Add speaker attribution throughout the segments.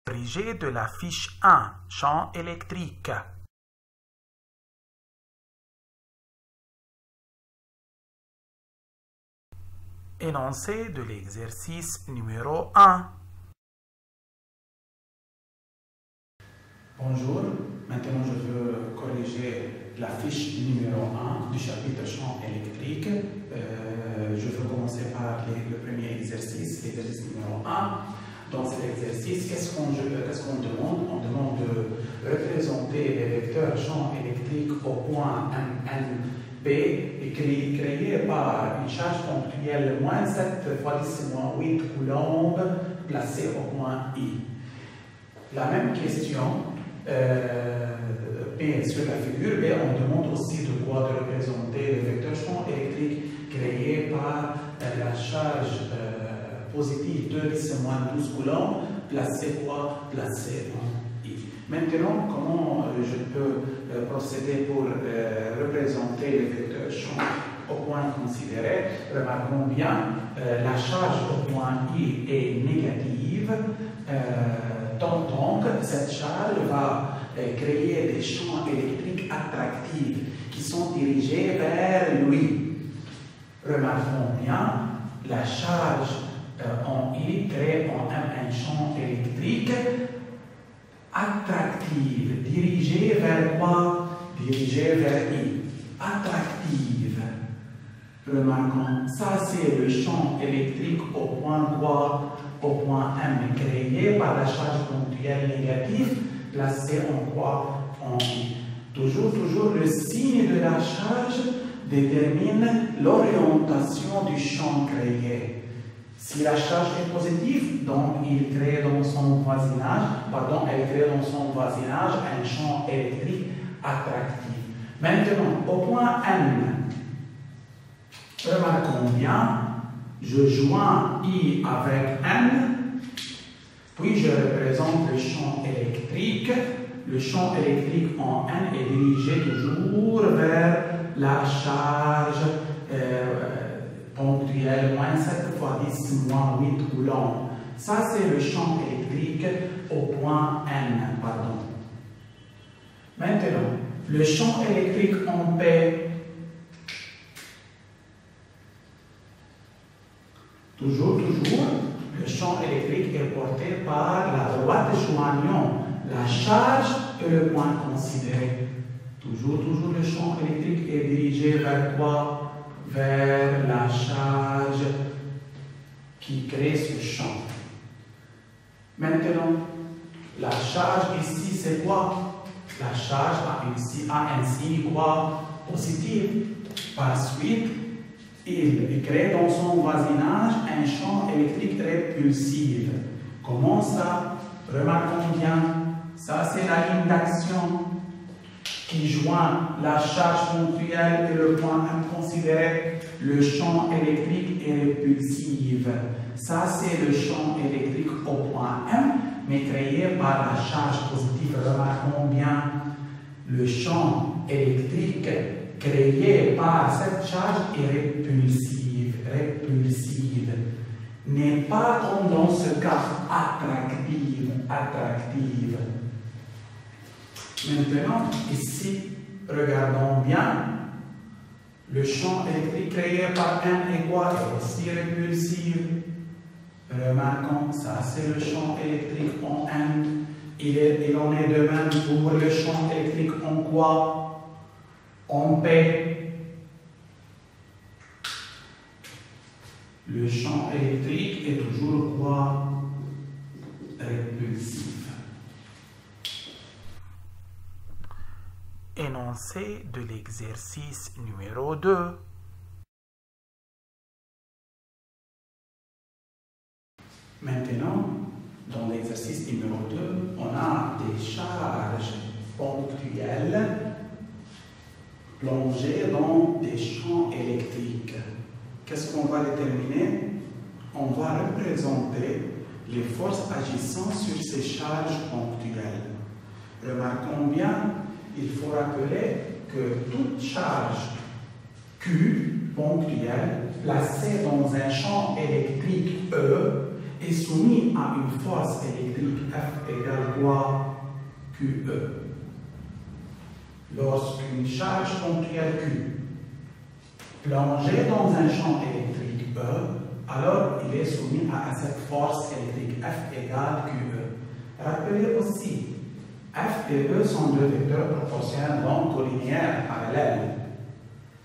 Speaker 1: Corrigé de la fiche 1, champ électrique. Énoncé de l'exercice numéro 1.
Speaker 2: Bonjour, maintenant je veux corriger la fiche numéro 1 du chapitre champ électrique. Je veux commencer par le premier exercice, l'exercice numéro 1. Dans cet exercice, qu'est-ce qu'on demande? On demande de représenter les vecteurs champ électrique au point MNP et créé par une charge ponctuelle moins 7 fois 10 moins 8 coulombs placée au point I. La même question, P sur la figure, B, on demande aussi de quoi de représenter le vecteur champ électrique créé par la charge positive 2 10 moins 12 coulombs, placé en I. Maintenant, comment je peux procéder pour représenter le vecteur champ au point considéré? Remarquons bien, la charge au point I est négative, donc cette charge va créer des champs électriques attractifs qui sont dirigés vers lui. Remarquons bien, la charge en I crée en M un champ électrique attractif, dirigé vers quoi? Dirigé vers I. Attractive. Remarquons, ça c'est le champ électrique au point quoi? Au point M, créé par la charge ponctuelle négative, placée en quoi? En I. Toujours le signe de la charge détermine l'orientation du champ créé. Si la charge est positive, donc elle crée dans son voisinage un champ électrique attractif. Maintenant, au point M, remarquons bien, je joins I avec N, puis je représente le champ électrique. Le champ électrique en N est dirigé toujours vers la charge ponctuelle moins 7 fois 10 moins 8 coulombs. Ça, c'est le champ électrique au point N. Maintenant, le champ électrique en P, toujours, le champ électrique est porté par la droite joignant la charge et le point considéré. Toujours, le champ électrique est dirigé vers quoi? Vers la charge qui crée ce champ. Maintenant, la charge ici, c'est quoi? La charge a un signe quoi? Positif. Par suite, il crée dans son voisinage un champ électrique répulsif. Comment ça? Remarquons bien, ça c'est la ligne d'action qui joint la charge ponctuelle et le point M considéré. Le champ électrique est répulsif. Ça c'est le champ électrique au point M, mais créé par la charge positive. Remarquons bien, le champ électrique créé par cette charge est répulsive, n'est pas comme dans ce cas attractive. Maintenant, ici, regardons bien, le champ électrique créé par M est quoi? Est aussi répulsif. Remarquons, ça c'est le champ électrique en M. Il en est de même pour le champ électrique en quoi? En P. Le champ électrique est toujours quoi? Répulsif.
Speaker 1: Énoncé de l'exercice numéro 2.
Speaker 2: Maintenant, dans l'exercice numéro 2, on a des charges ponctuelles plongées dans des champs électriques. Qu'est-ce qu'on va déterminer? On va représenter les forces agissant sur ces charges ponctuelles. Remarquons bien, il faut rappeler que toute charge Q ponctuelle placée dans un champ électrique E est soumise à une force électrique F égale quoi? QE. Lorsqu'une charge ponctuelle Q plongée dans un champ électrique E, alors il est soumis à cette force électrique F égale QE. Rappelez aussi, F et E sont deux vecteurs proportionnels donc collinéaires parallèles.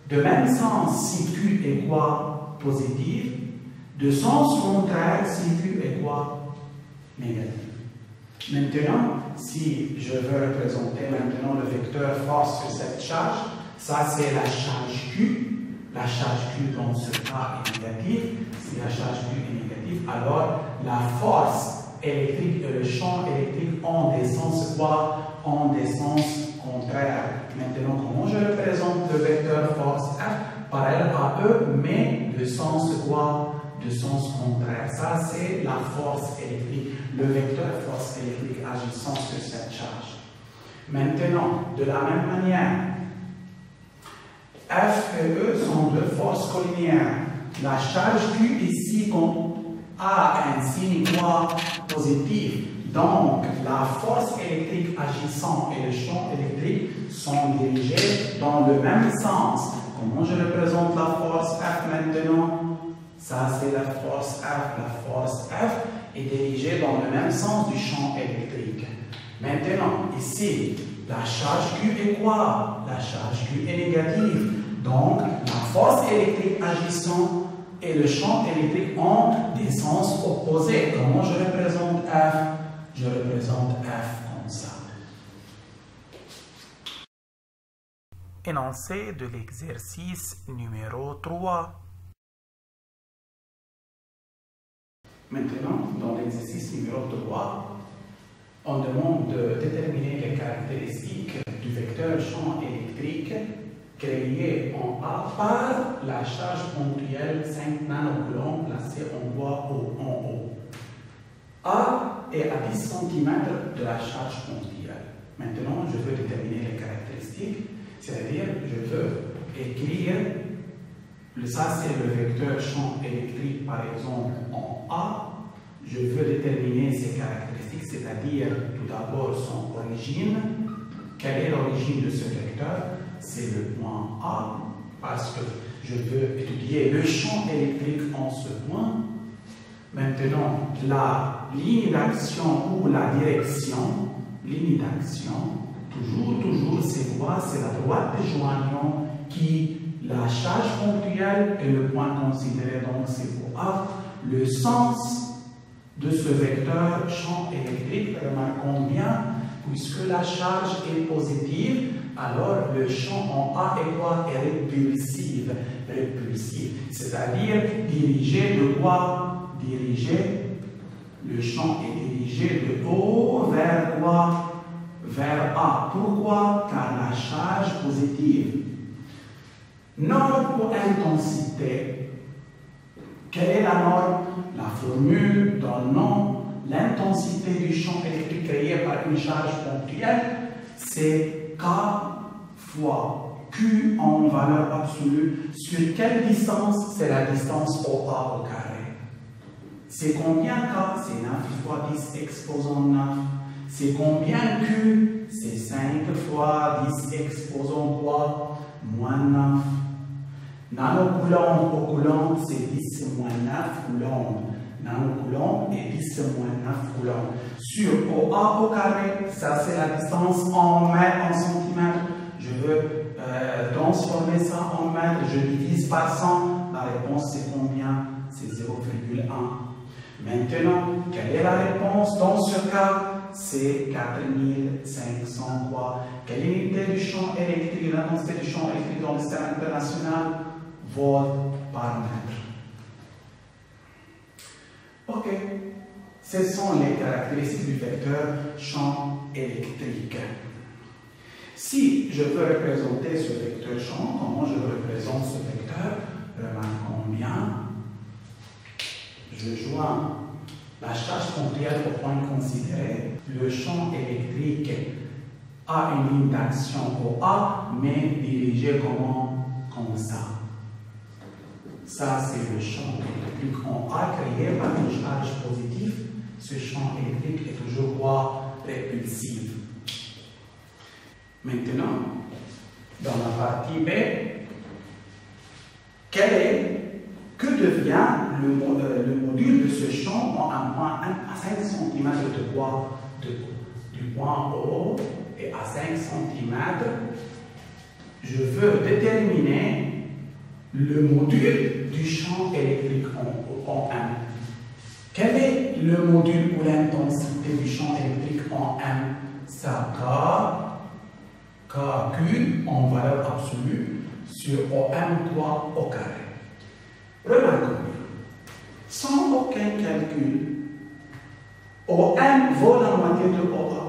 Speaker 2: De même sens si Q est quoi? Positif. De sens contraire si Q est quoi? Négatif. Maintenant, si je veux représenter maintenant le vecteur force sur cette charge, ça c'est la charge Q. La charge Q dans ce cas est négative. Si la charge Q est négative, alors la force électrique et le champ électrique ont des sens quoi? Ont des sens contraires. Maintenant, comment je représente le vecteur force F? Parallèle à E, mais de sens quoi? De sens contraire. Ça, c'est la force électrique, le vecteur force électrique agissant sur cette charge. Maintenant, de la même manière, F et E sont deux forces collinéaires. La charge Q ici a un signe quoi? Positif. Donc, la force électrique agissant et le champ électrique sont dirigés dans le même sens. Comment je représente la force F maintenant? Ça, c'est la force F. La force F est dirigée dans le même sens du champ électrique. Maintenant, ici, la charge Q est quoi? La charge Q est négative. Donc, la force électrique agissant et le champ électrique ont des sens opposés. Comment je représente F? Je représente F comme ça.
Speaker 1: Énoncé de l'exercice numéro 3.
Speaker 2: Maintenant, dans l'exercice numéro 3, on demande de déterminer les caractéristiques du vecteur champ électrique créé en A par la charge ponctuelle 5 nanocoulombs placée en voie en haut. A est à 10 cm de la charge ponctuelle. Maintenant, je veux déterminer les caractéristiques, c'est-à-dire je veux écrire, ça c'est le vecteur champ électrique par exemple en A. Je veux déterminer ses caractéristiques, c'est-à-dire tout d'abord son origine. Quelle est l'origine de ce vecteur? C'est le point A, parce que je veux étudier le champ électrique en ce point. Maintenant, la ligne d'action ou la direction, ligne d'action, toujours, c'est quoi? C'est la droite des joignants qui, la charge ponctuelle est le point considéré, donc c'est pour A. Le sens de ce vecteur champ électrique, remarquons bien, puisque la charge est positive, alors le champ en A est quoi? Est répulsif. C'est-à-dire dirigé de quoi? Le champ est dirigé de haut vers quoi? Vers A. Pourquoi? Car la charge positive. Norme pour intensité. Quelle est la norme? La formule donnant l'intensité du champ électrique créé par une charge ponctuelle, c'est K fois Q en valeur absolue. Sur quelle distance? C'est la distance OA au carré. C'est combien K? C'est 9 fois 10 exposant 9. C'est combien Q? C'est 5 fois 10 exposant quoi? Moins 9. Nanocoulomb au coulomb, c'est 10 moins 9 coulombs. Nanocoulomb et 10 moins 9 coulombs. Sur OA au carré, ça c'est la distance en mètres, en centimètres. Je veux transformer ça en mètres, je divise par 100. La réponse c'est combien? C'est 0,1. Maintenant, quelle est la réponse dans ce cas? C'est 4500 quoi? Quelle est l'unité du champ électrique, l'intensité du champ électrique dans le système international? Volt par mètre. Ok. Ce sont les caractéristiques du vecteur champ électrique. Si je veux représenter ce vecteur champ, comment je représente ce vecteur? Remarquons bien. Je joins la charge ponctuelle au point considéré. Le champ électrique a une ligne d'action OA, mais dirigée comment? Comme ça. Ça, c'est le champ électrique en A créé par une charge positive. Ce champ électrique est toujours quoi? Maintenant, dans la partie B, que devient le module de ce champ en un point 1 à 5 cm de poids du point O et à 5 cm, je veux déterminer le module du champ électrique en M. Quel est le module ou l'intensité du champ électrique en M? Ça KQ en valeur absolue sur OM3 au carré. Remarquons bien, sans aucun calcul, OM vaut la moitié de OA.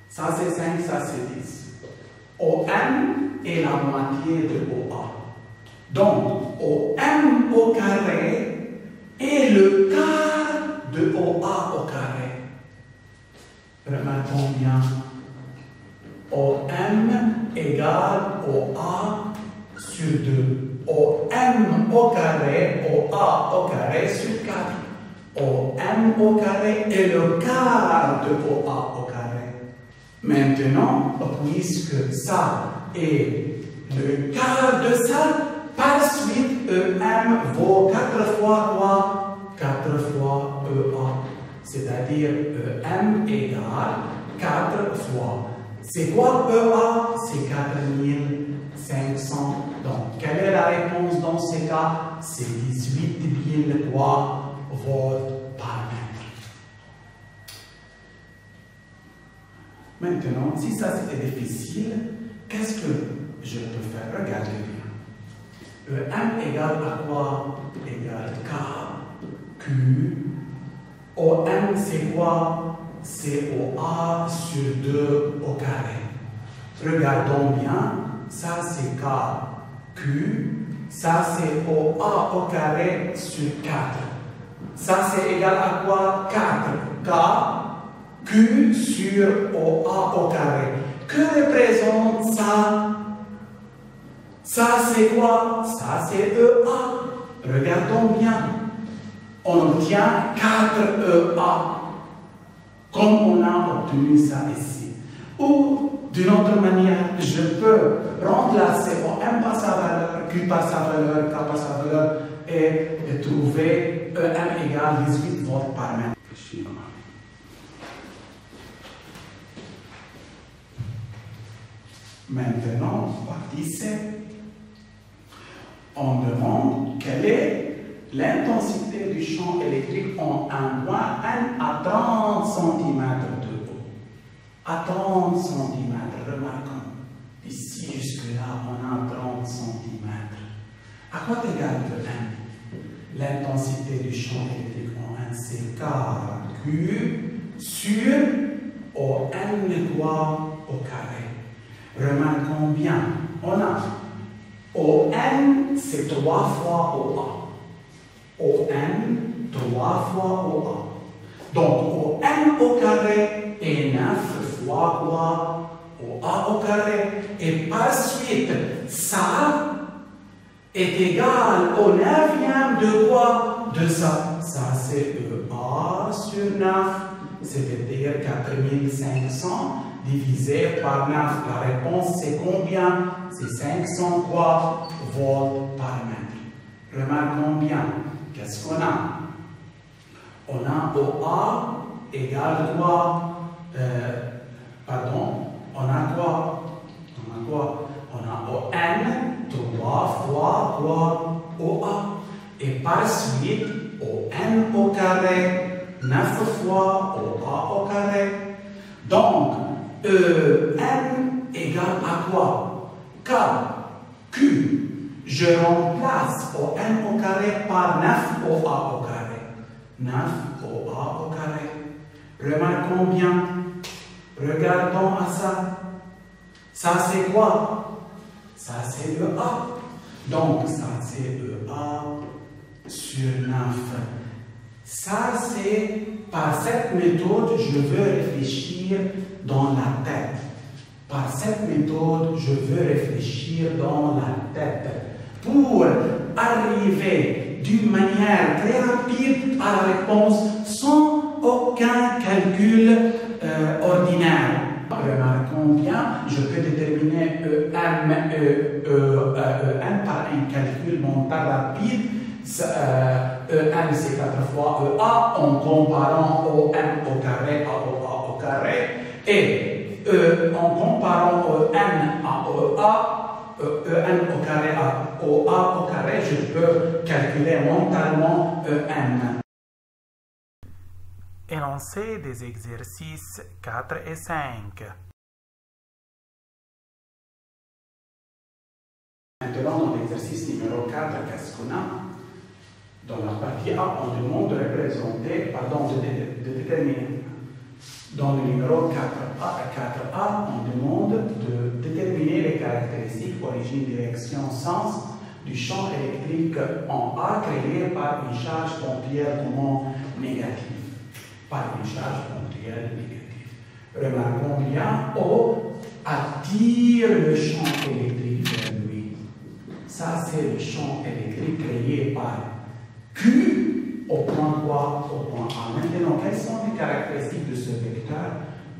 Speaker 2: Ça c'est 5, ça c'est 10. OM est la moitié de OA. Donc, OM au carré est le quart de OA au carré. Remarquons bien, OM égale OA sur 2. OM au carré, OA au carré sur 4. OM au carré est le quart de OA au carré. Maintenant, puisque ça est le quart de ça, par suite, EM vaut 4 fois quoi? 4 fois EA. C'est-à-dire EM égale 4 fois. C'est quoi EA? C'est 4500. Donc, quelle est la réponse dans ces cas? C'est 18 000 volts par mètre. Maintenant, si ça c'était difficile, qu'est-ce que je peux faire? Regardez bien. M égale à quoi? Égale K, Q. OM c'est quoi? C'est OA sur 2 au carré. Regardons bien. Ça c'est K, Q. Ça c'est OA au carré sur 4. Ça c'est égal à quoi? 4 K, Q sur OA au carré. Que représente ça? Ça c'est quoi? Ça c'est EA. Regardons bien. On obtient 4 EA. Comme on a obtenu ça ici. Ou d'une autre manière, je peux remplacer OM par sa valeur, Q par sa valeur, K par sa valeur et trouver EM égale 18 volts par mètre. Maintenant, partie C. On demande quelle est l'intensité du champ électrique en un point N à 30 cm de haut. À 30 cm, remarquons, ici jusque-là, on a 30 cm. À quoi égale le N? L'intensité du champ électrique en N, c'est KQ sur ON quoi au carré. Remarquons bien, on a ON, c'est 3 fois OA. ON, 3 fois OA. Donc, ON au carré est 9 fois quoi? OA au carré. Et par suite, ça est égal au 9e de quoi? De ça. Ça, c'est EA sur 9, c'est-à-dire 4500 divisé par 9. La réponse, c'est combien? C'est 500 quoi? Volts par mètre. Remarquons bien. Qu'est-ce qu'on a? On a OA égale quoi? On a quoi? On a ON 3 fois quoi? OA. Et par suite, ON au carré, 9 fois OA au carré. Donc, N égale à quoi? K, Q. Je remplace ON au carré par 9 OA au carré. 9 OA au carré. Remarquons bien. Regardons à ça. Ça c'est quoi? Ça c'est EA. Donc ça c'est EA sur 9. Ça c'est, par cette méthode, je veux réfléchir dans la tête. Par cette méthode, je veux réfléchir dans la tête pour arriver d'une manière très rapide à la réponse sans aucun calcul ordinaire. Remarquons bien, je peux déterminer EN par un calcul mental rapide. EN, c'est 4 fois EA en comparant OM au carré à OA au carré. Et en comparant EN à EA, EN au carré à OA au carré, je peux calculer mentalement EN.
Speaker 1: Énoncé des exercices 4 et 5.
Speaker 2: Maintenant, dans l'exercice numéro 4, qu'est-ce qu'on a? Dans la partie A, on demande de représenter, de déterminer. Dans le numéro 4A, on demande de déterminer les caractéristiques origine, direction, sens du champ électrique en A créé par une charge ponctuelle commune négative. Par une charge ponctuelle négative. Remarquons bien, O attire le champ électrique vers lui. Ça, c'est le champ électrique créé par Q au point quoi? Au point A. Maintenant, quelles sont les caractéristiques de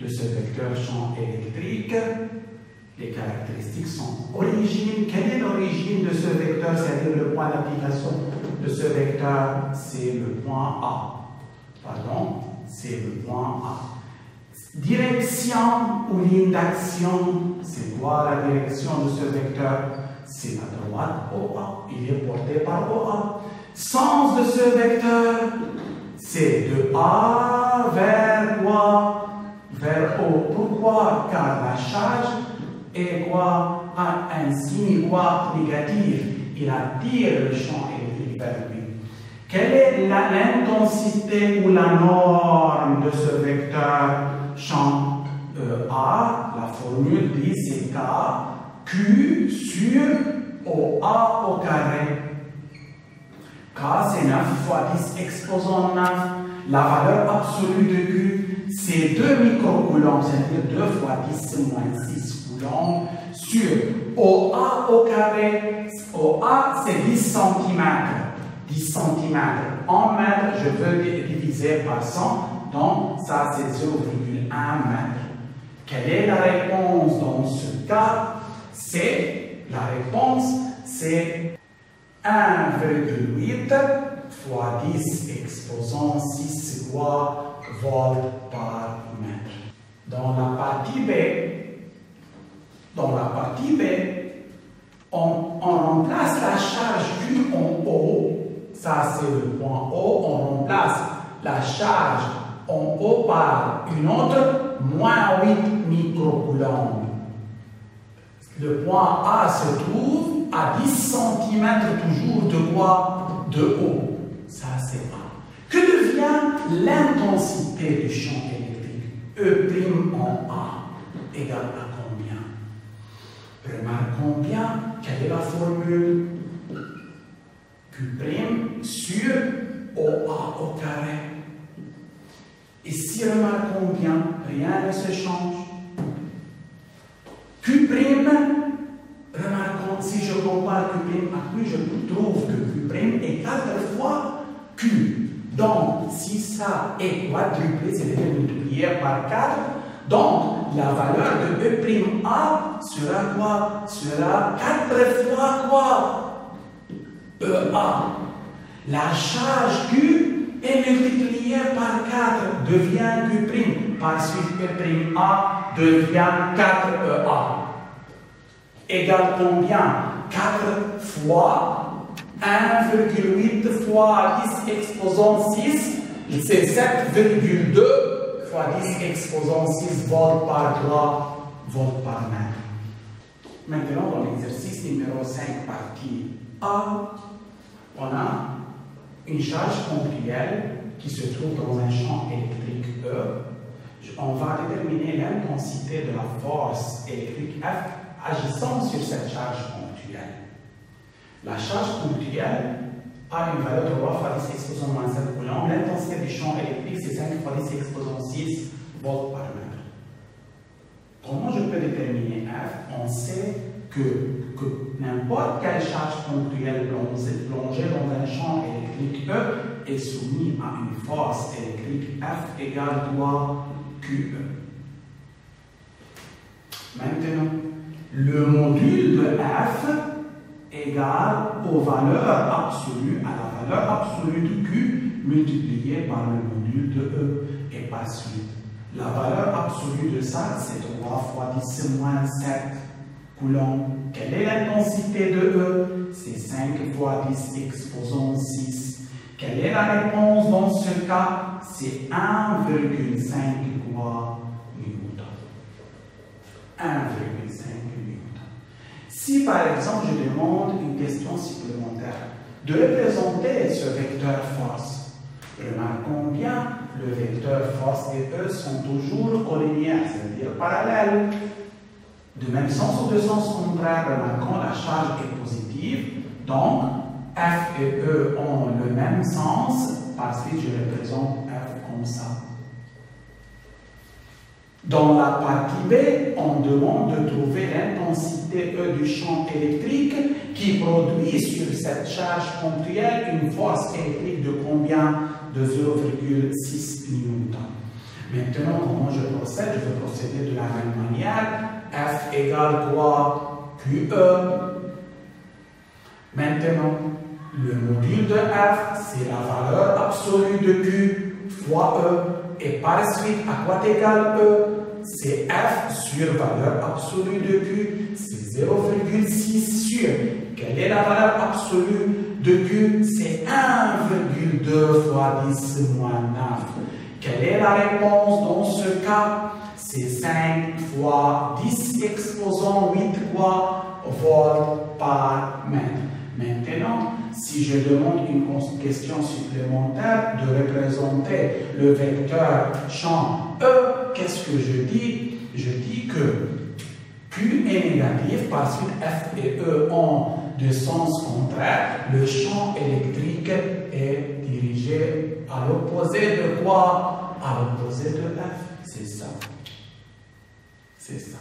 Speaker 2: ce vecteur champ électrique? Les caractéristiques sont origine. Quelle est l'origine de ce vecteur? C'est-à-dire le point d'application de ce vecteur, c'est le point A. Pardon, c'est le point A. Direction ou ligne d'action, c'est quoi la direction de ce vecteur? C'est la droite OA. Il est porté par OA. Sens de ce vecteur, c'est de A vers quoi? Vers O. Pourquoi? Car la charge est quoi? A un signe quoi? Négatif. Il attire le champ électrique vers lui. Quelle est l'intensité ou la norme de ce vecteur champ A? La formule dit c'est K, Q sur OA au carré. K, c'est 9 fois 10 exposant 9. La valeur absolue de Q, c'est 2 microcoulombs, c'est-à-dire 2 fois 10 moins 6 coulombs sur OA au carré. OA, c'est 10 cm. 10 cm en mètres, je veux diviser par 100, donc ça c'est 0,1 mètre. Quelle est la réponse dans ce cas? La réponse, c'est 1,8 fois 10 exposant 6 volts par mètre. Dans la partie B, on remplace la charge Q en O. Ça, c'est le point O. On remplace la charge en O par une autre, moins 8 microcoulombs. Le point A se trouve à 10 cm toujours de quoi? De O. Ça, c'est A. Que devient l'intensité du champ électrique? E' en A égale à combien? Remarquons bien, quelle est la formule? Q' sur OA au carré. Ici, remarquons bien, rien ne se change. Q', remarquons, si je compare Q' à Q, je trouve que Q' est 4 fois Q. Donc, si ça est quadruplé, c'est-à-dire multiplié par 4, donc la valeur de E'A sera quoi? Sera 4 fois quoi? EA. La charge Q est multipliée par 4, devient Q'. Par suite, E'A devient 4EA. Égale combien? 4 fois 1,8 fois 10 exposant 6, c'est 7,2 fois 10 exposant 6 volts par 3 volts par mètre. Maintenant, dans l'exercice numéro 5, partie A, on a une charge ponctuelle qui se trouve dans un champ électrique E. On va déterminer l'intensité de la force électrique F agissant sur cette charge ponctuelle. La charge ponctuelle a une valeur de 3 fois 10 exposant moins 7 coulombs. L'intensité du champ électrique, c'est 5 fois 10 exposant 6 volts par mètre. Comment je peux déterminer F? On sait que n'importe quelle charge ponctuelle plongée dans un champ électrique E est soumise à une force électrique F égale 3 QE. Maintenant, le module de f égale aux valeurs absolues, à la valeur absolue de Q multipliée par le module de E et par suite. La valeur absolue de ça, c'est 3 fois 10 moins 7 coulombs. Quelle est l'intensité de E? C'est 5 fois 10 exposant 6. Quelle est la réponse dans ce cas? C'est 1,5 quoi Newton. 1,5 Newton. Si par exemple je demande une question supplémentaire de représenter ce vecteur force, remarquons bien, le vecteur force et E sont toujours collinéaires, c'est-à-dire parallèles. De même sens ou de sens contraire, remarquons la charge est positive, donc F et E ont le même sens, par suite je représente F comme ça. Dans la partie B, on demande de trouver l'intensité E du champ électrique qui produit sur cette charge ponctuelle une force électrique de combien? De 0,6 Newton. Maintenant, comment je procède? Je vais procéder de la même manière. F égale quoi? QE. Maintenant, le module de F, c'est la valeur absolue de Q fois E. Et par suite, à quoi égale E? C'est F sur valeur absolue de Q, c'est 0,6 sur. Quelle est la valeur absolue de Q? C'est 1,2 fois 10 moins 9. Quelle est la réponse dans ce cas? C'est 5 fois 10 exposant 8 quoi? Volts par mètre. Maintenant, si je demande une question supplémentaire de représenter le vecteur champ E, qu'est-ce que je dis? Je dis que Q est négatif, par suite F et E ont de sens contraire. Le champ électrique est dirigé à l'opposé de quoi? À l'opposé de F. C'est ça. C'est ça.